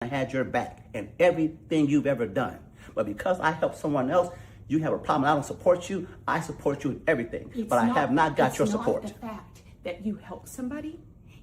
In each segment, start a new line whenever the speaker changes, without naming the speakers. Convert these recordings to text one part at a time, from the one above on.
I had your back in everything you've ever done. But because I helped someone else, you have a problem. I don't support you. I support you in everything. But I have not got your support.
It's not the fact that you help somebody.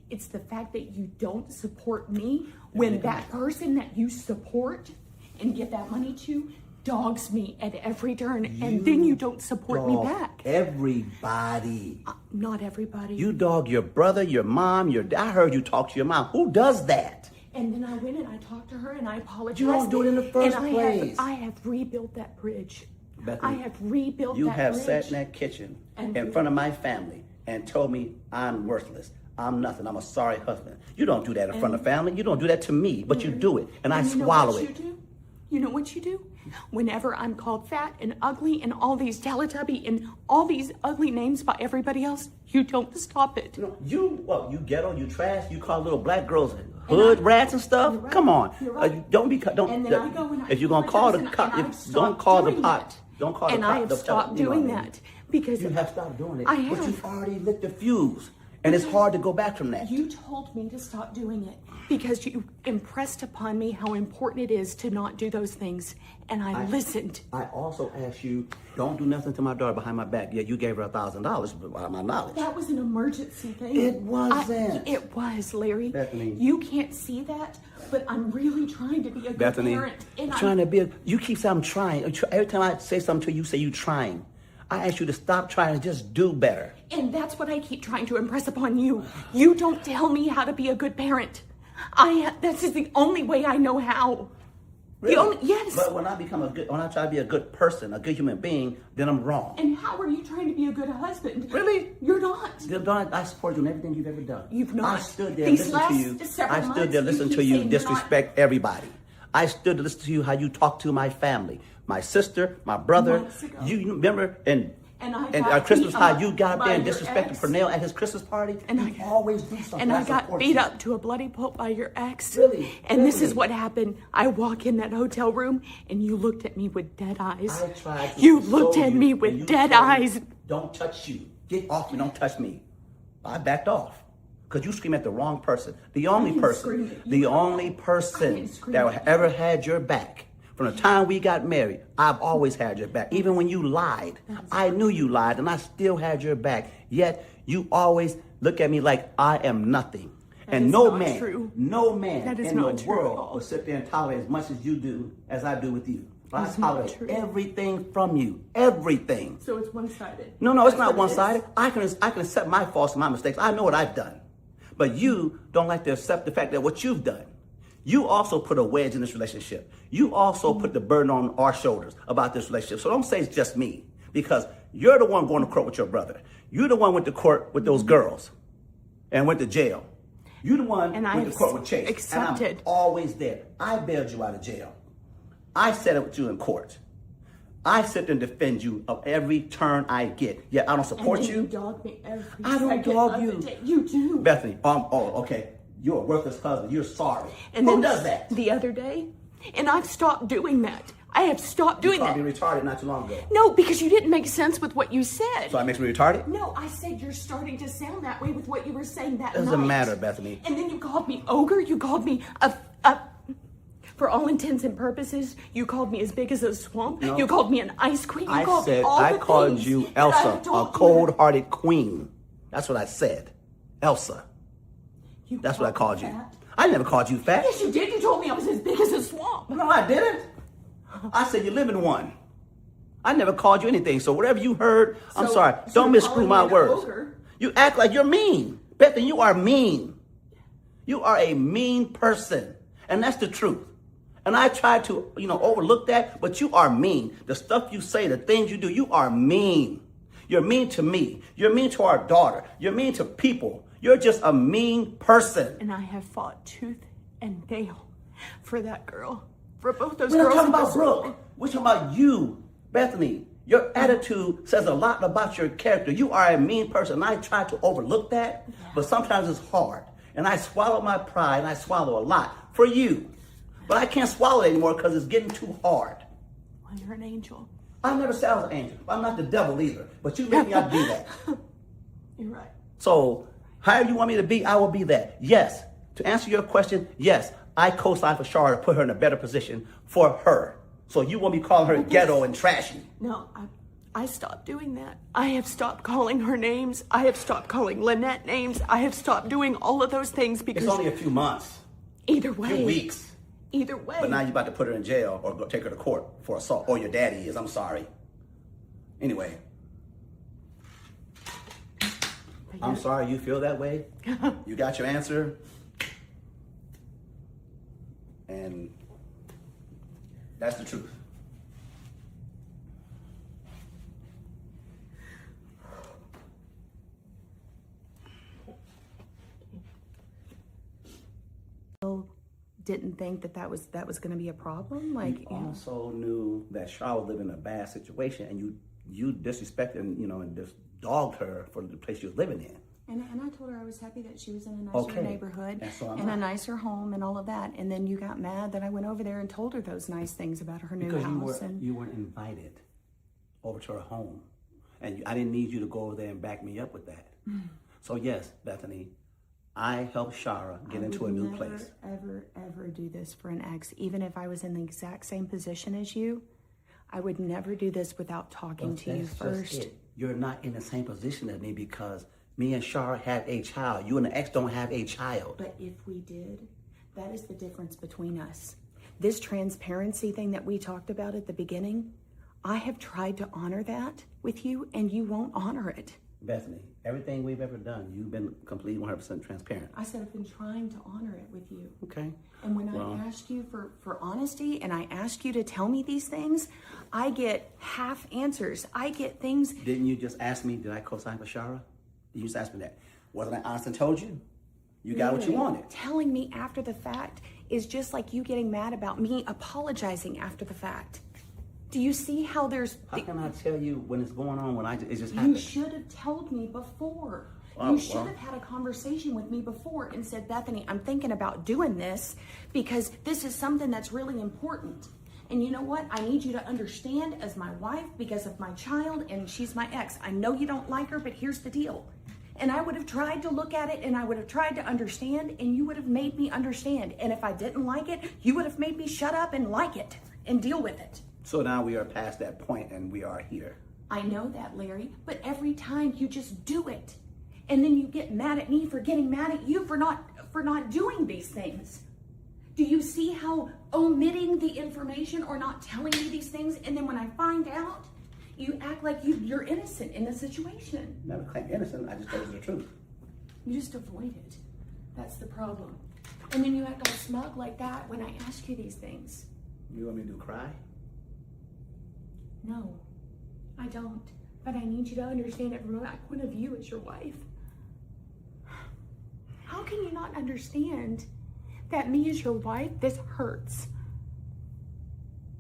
It's the fact that you don't support me when that person that you support and give that money to dogs me at every turn, and then you don't support me back.
Everybody.
Not everybody.
You dog your brother, your mom, I heard you talk to your mom. Who does that?
And then I went and I talked to her and I apologized.
You don't do it in the first place.
I have rebuilt that bridge.
Bethany,
I have rebuilt that bridge.
You have sat in that kitchen in front of my family and told me I'm worthless. I'm nothing. I'm a sorry husband. You don't do that in front of family. You don't do that to me, but you do it, and I swallow it.
You know what you do? Whenever I'm called fat and ugly and all these Teletubby and all these ugly names by everybody else, you don't stop it.
No, you ghetto, you trash, you call little black girls hood rats and stuff.
Right,
come on, don't be.
And then I go and
if you're gonna call the cops, don't call the pot. Don't call the pot.
And I have stopped doing that because
you have stopped doing it.
I have.
But you've already lit the fuse. And it's hard to go back from that.
You told me to stop doing it because you impressed upon me how important it is to not do those things. And I listened.
I also asked you, don't do nothing to my daughter behind my back. Yeah, you gave her $1,000 by my knowledge.
That was an emergency thing.
It wasn't.
It was, Larry.
Bethany.
You can't see that, but I'm really trying to be a good parent.
And trying to be you keep saying I'm trying. Every time I say something to you, you say you're trying. I ask you to stop trying and just do better.
And that's what I keep trying to impress upon you. You don't tell me how to be a good parent. This is the only way I know how.
Really?
Yes.
But when I try to be a good person, a good human being, then I'm wrong.
And how are you trying to be a good husband?
Really?
You're not.
I support you in everything you've ever done.
You've not.
I stood there listening to you disrespect everybody. I stood to listen to you how you talk to my family. My sister, my brother. You remember and at Christmas how you got up there and disrespected Pernell at his Christmas party? And you always do something.
And I got beat up to a bloody pulp by your ex.
Really?
And this is what happened. I walk in that hotel room and you looked at me with dead eyes.
I tried to
You looked at me with dead eyes.
Don't touch you. Get off me. Don't touch me. I backed off. Because you scream at the wrong person. The only person that ever had your back. From the time we got married, I've always had your back. Even when you lied, I knew you lied and I still had your back. Yet you always look at me like I am nothing. And no man in the world will sit there and tolerate as much as you do, as I do with you. I tolerate everything from you. Everything.
So it's one-sided.
No, it's not one-sided. I can accept my faults and my mistakes. I know what I've done. But you don't like to accept the fact that what you've done. You also put a wedge in this relationship. You also put the burden on our shoulders about this relationship. So don't say it's just me, because you're the one going to court with your brother. You're the one went to court with those girls and went to jail. You're the one went to court with Chase. And I'm always there. I bailed you out of jail. I settled with you in court. I sit there and defend you of every turn I get. Yet I don't support you.
You dog me every
I don't dog you.
You do.
Bethany, okay. You're a worthless husband. You're sorry.
And
who does that?
The other day, and I've stopped doing that. I have stopped doing that.
You called me retarded not too long ago.
No, because you didn't make sense with what you said.
So that makes me retarded?
No, I said you're starting to sound that way with what you were saying that night.
Doesn't matter, Bethany.
And then you called me ogre. You called me for all intents and purposes, you called me as big as a swamp. No. You called me an ice queen. I
called you Elsa, a cold-hearted queen. That's what I said. Elsa. That's what I called you. I never called you fat.
Yes, you did. You told me I was as big as a swamp.
No, I didn't. I said you live in one. I never called you anything. So whatever you heard, I'm sorry. Don't miscrew my words. You act like you're mean. Bethany, you are mean. You are a mean person. And that's the truth. And I try to, overlook that, but you are mean. The stuff you say, the things you do, you are mean. You're mean to me. You're mean to our daughter. You're mean to people. You're just a mean person.
And I have fought tooth and nail for that girl. For both those girls.
We're not talking about Brooke. We're talking about you, Bethany. Your attitude says a lot about your character. You are a mean person. I try to overlook that, but sometimes it's hard. And I swallow my pride, and I swallow a lot for you. But I can't swallow it anymore because it's getting too hard.
Well, you're an angel.
I never said I was an angel. I'm not the devil either. But you make me out to do that.
You're right.
So however you want me to be, I will be that. Yes. To answer your question, yes, I co-signed for Shara to put her in a better position for her. So you won't be calling her ghetto and trashy.
No, I stopped doing that. I have stopped calling her names. I have stopped calling Lynette names. I have stopped doing all of those things because...
It's only a few months.
Either way.
A few weeks.
Either way.
But now you're about to put her in jail or go take her to court for assault. Or your daddy is. I'm sorry. Anyway. I'm sorry you feel that way. You got your answer. And that's the truth.
Didn't think that was going to be a problem. Like,
you also knew that Shaw was living in a bad situation, and you disrespected and just dogged her for the place she was living in.
And I told her I was happy that she was in a nicer neighborhood and a nicer home and all of that. And then you got mad that I went over there and told her those nice things about her new house.
Because you weren't invited over to her home, and I didn't need you to go over there and back me up with that. So yes, Bethany, I helped Shara get into a new place.
I would never, ever do this for an ex. Even if I was in the exact same position as you, I would never do this without talking to you first.
You're not in the same position as me because me and Shara have a child. You and the ex don't have a child.
But if we did, that is the difference between us. This transparency thing that we talked about at the beginning, I have tried to honor that with you, and you won't honor it.
Bethany, everything we've ever done, you've been completely 100% transparent.
I said I've been trying to honor it with you.
Okay.
And when I ask you for honesty and I ask you to tell me these things, I get half answers. I get things.
Didn't you just ask me, did I co-sign for Shara? You just asked me that. Wasn't I honest and told you? You got what you wanted.
Telling me after the fact is just like you getting mad about me apologizing after the fact. Do you see how there's...
How can I tell you when it's going on when it just happened?
You should have told me before. You should have had a conversation with me before and said, Bethany, I'm thinking about doing this because this is something that's really important. And you know what? I need you to understand as my wife because of my child, and she's my ex. I know you don't like her, but here's the deal. And I would have tried to look at it and I would have tried to understand, and you would have made me understand. And if I didn't like it, you would have made me shut up and like it and deal with it.
So now we are past that point and we are here.
I know that, Larry, but every time you just do it. And then you get mad at me for getting mad at you for not doing these things. Do you see how omitting the information or not telling me these things, and then when I find out, you act like you're innocent in the situation?
Never claim innocent, I just told you the truth.
You just avoid it. That's the problem. And then you act all smug like that when I ask you these things.
You want me to cry?
No, I don't. But I need you to understand it from my point of view as your wife. How can you not understand that me as your wife, this hurts?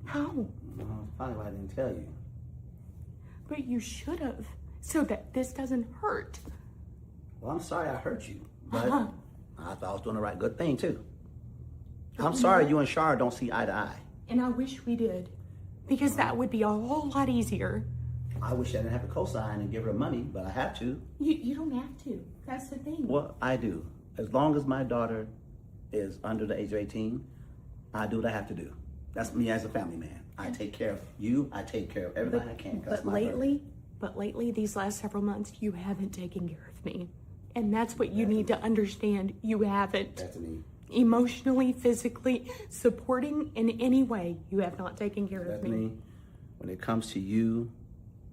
How?
Well, probably why I didn't tell you.
But you should have, so that this doesn't hurt.
Well, I'm sorry I hurt you, but I thought I was doing the right good thing too. I'm sorry you and Shara don't see eye to eye.
And I wish we did, because that would be a whole lot easier.
I wish I didn't have to co-sign and give her money, but I have to.
You don't have to. That's the thing.
Well, I do. As long as my daughter is under the age of 18, I do what I have to do. That's me as a family man. I take care of you. I take care of everybody I can.
But lately, these last several months, you haven't taken care of me. And that's what you need to understand. You haven't.
That's me.
Emotionally, physically, supporting in any way, you have not taken care of me.
When it comes to you,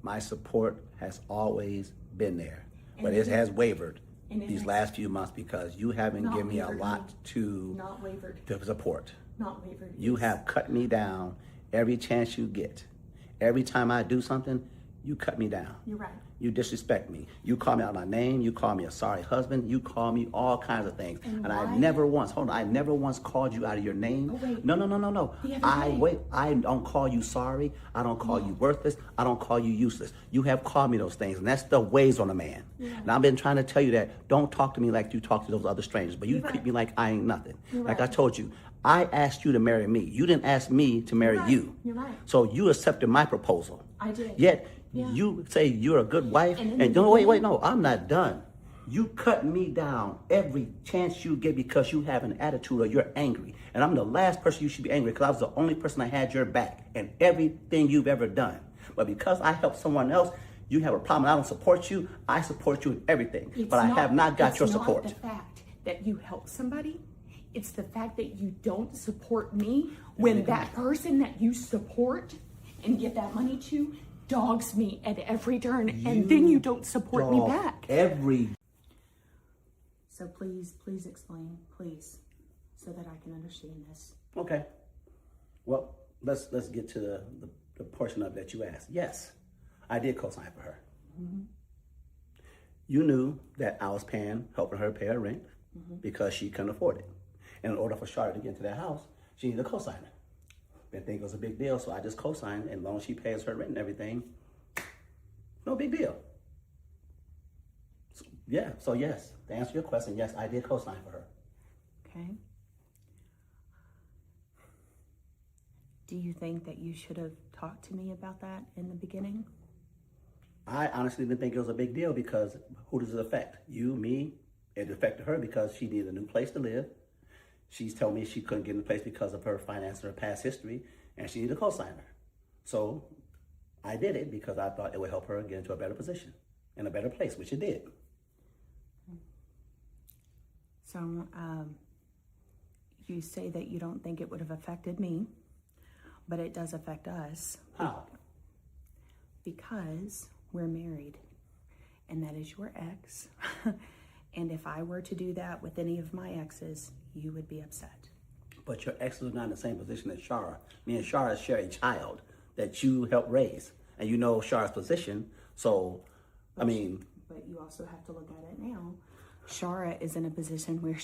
my support has always been there. But it has wavered these last few months because you haven't given me a lot to support.
Not wavered.
You have cut me down every chance you get. Every time I do something, you cut me down.
You're right.
You disrespect me. You call me out my name. You call me a sorry husband. You call me all kinds of things. And I never once called you out of your name.
Oh, wait.
No. I don't call you sorry. I don't call you worthless. I don't call you useless. You have called me those things, and that's the ways on a man. Yeah. And I've been trying to tell you that. Don't talk to me like you talk to those other strangers, but you treat me like I ain't nothing. Like I told you, I asked you to marry me. You didn't ask me to marry you.
You're right.
So you accepted my proposal.
I did.
Yet you say you're a good wife, and no, wait, no, I'm not done. You cut me down every chance you get because you have an attitude or you're angry. And I'm the last person you should be angry because I was the only person that had your back in everything you've ever done. But because I helped someone else, you have a problem. I don't support you. I support you in everything. But I have not got your support.
It's not the fact that you help somebody. It's the fact that you don't support me when that person that you support and give that money to dogs me at every turn, and then you don't support me back.
So please explain, please, so that I can understand this.
Okay. Well, let's get to the portion of that you asked. Yes, I did co-sign for her. Mm-hmm. You knew that I was helping her pay her rent because she couldn't afford it. And in order for Charlotte to get into that house, she needed a co-signer. Didn't think it was a big deal, so I just co-signed, and as long as she pays her rent and everything, no big deal. So yes, to answer your question, yes, I did co-sign for her.
Okay. Do you think that you should have talked to me about that in the beginning?
I honestly didn't think it was a big deal because who does it affect? You, me? It affected her because she needed a new place to live. She's told me she couldn't get in the place because of her finance and her past history, and she needed a co-signer. So I did it because I thought it would help her get into a better position, in a better place, which it did.
So you say that you don't think it would have affected me, but it does affect us.
How?
Because we're married, and that is your ex. And if I were to do that with any of my exes, you would be upset.
But your ex is not in the same position as Shara. Me and Shara share a child that you helped raise, and you know Shara's position. So,
But you also have to look at it now. Shara is in a position where,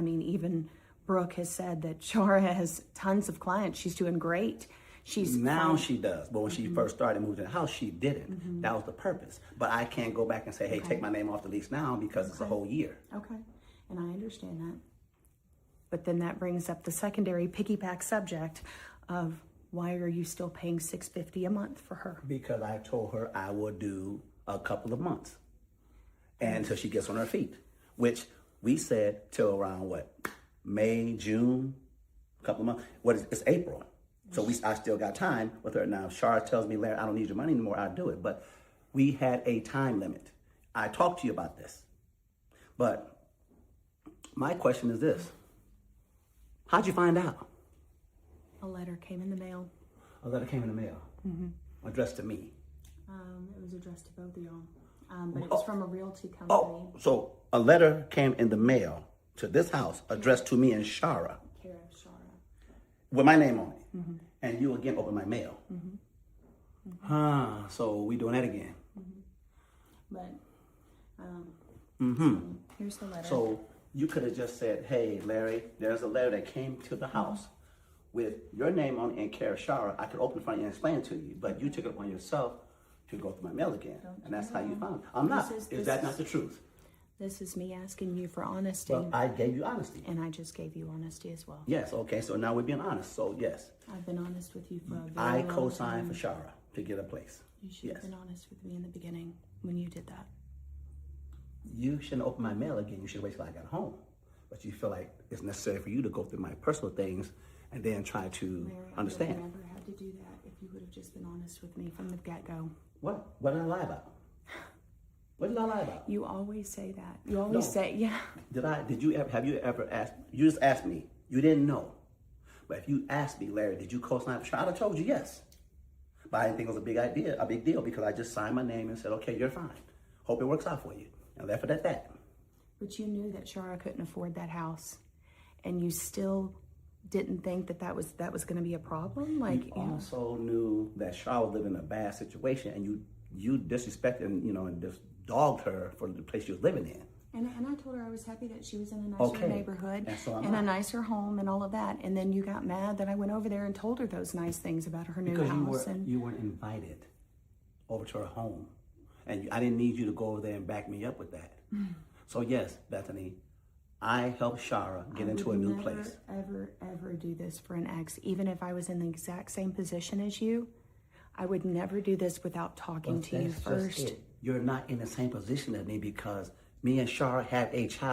even Brooke has said that Shara has tons of clients. She's doing great. She
does, but when she first started moving to the house, she didn't. That was the purpose. But I can't go back and say, hey, take my name off the lease now because it's a whole year.
Okay, and I understand that. But then that brings up the secondary piggyback subject of why are you still paying $650 a month for her?
Because I told her I would do a couple of months until she gets on her feet, which we said till around May, June, a couple of months. It's April. So I still got time with her. Now, if Shara tells me, Larry, I don't need your money anymore, I'll do it. But we had a time limit. I talked to you about this. But my question is this. How'd you find out?
A letter came in the mail.
A letter came in the mail? Addressed to me?
It was addressed to both of y'all. But it was from a realty company.
Oh, so a letter came in the mail to this house addressed to me and Shara.
Care of Shara.
With my name on it. And you again open my mail. So we doing that again.
But here's the letter.
So you could have just said, hey, Larry, there's a letter that came to the house with your name on it and care of Shara. I could open it for you and explain it to you, but you took it upon yourself to go through my mail again. And that's how you found it. I'm not. Is that not the truth?
This is me asking you for honesty.
Well, I gave you honesty.
And I just gave you honesty as well.
Yes, okay, so now we're being honest. So, yes.
I've been honest with you for a very
I
long
co-signed
time.
for Shara to get a place.
You should have been honest with me in the beginning when you did that.
You shouldn't open my mail again. You should wait till I got home. But you feel like it's necessary for you to go through my personal things and then try to
Larry,
understand.
I would have never had to do that if you would have just been honest with me from the get-go.
What did I lie about? What did I lie about?
You always say that. You always say, yeah.
Have you ever asked, you just asked me, you didn't know. But if you asked me, Larry, did you co-sign for Shara? I'd have told you yes. But I didn't think it was a big deal because I just signed my name and said, okay, you're fine. Hope it works out for you. And left it at that.
But you knew that Shara couldn't afford that house. And you still didn't think that was going to be a problem?
You also knew that Shara was living in a bad situation and you disrespected and just dogged her for the place she was living in.
And I told her I was happy that she was in a nicer neighborhood and a nicer home and all of that. And then you got mad that I went over there and told her those nice things about her new house.
Because you weren't invited over to her home. And I didn't need you to go over there and back me up with that. So yes, Bethany, I helped Shara get into a new place.
I would never, ever do this for an ex. Even if I was in the exact same position as you, I would never do this without talking to you first.
You're not in the same position as me because Me and Shara have a child.